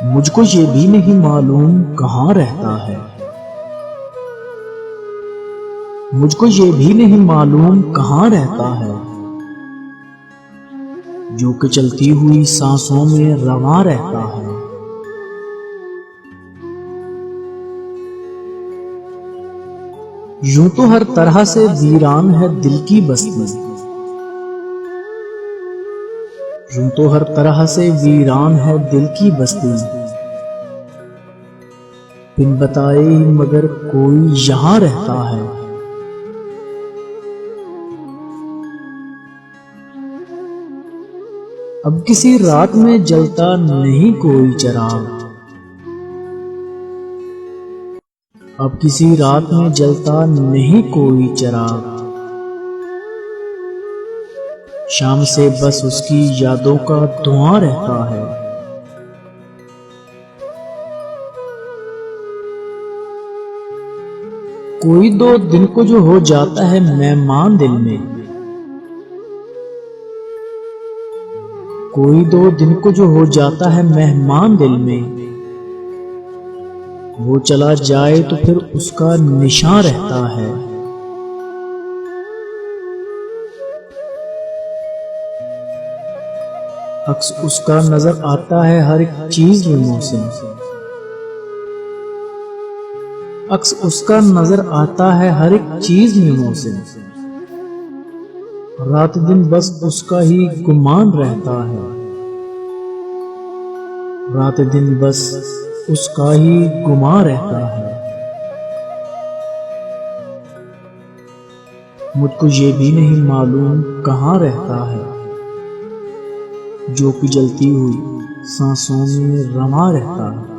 मुझको ये भी नहीं मालूम कहाँ रहता है। मुझको ये भी नहीं मालूम कहाँ रहता है, जो कि चलती हुई सांसों में रवां रहता है। यूं तो हर तरह से वीरान है दिल की बस्ती। यूं तो हर तरह से वीरान है दिल की बस्ती। बिन बताए मगर कोई यहाँ रहता है। अब किसी रात में जलता नहीं कोई चिराग। अब किसी रात में जलता नहीं कोई चिराग। शाम से बस उसकी यादों का धुआं रहता है। कोई दो दिन को जो हो जाता है मेहमान दिल में। कोई दो दिन को जो हो जाता है मेहमान दिल में, वो चला जाए तो फिर उसका निशान रहता है। अक्स उसका नजर आता है हर एक चीज में मौसम। अक्स उसका नजर आता है हर एक चीज में मौसम। रात दिन बस उसका ही गुमान रहता है। रात दिन बस उसका ही गुमान रहता है। मुझको ये भी नहीं मालूम कहाँ रहता है, जो कि जलती हुई सांसों में रमा रहता है।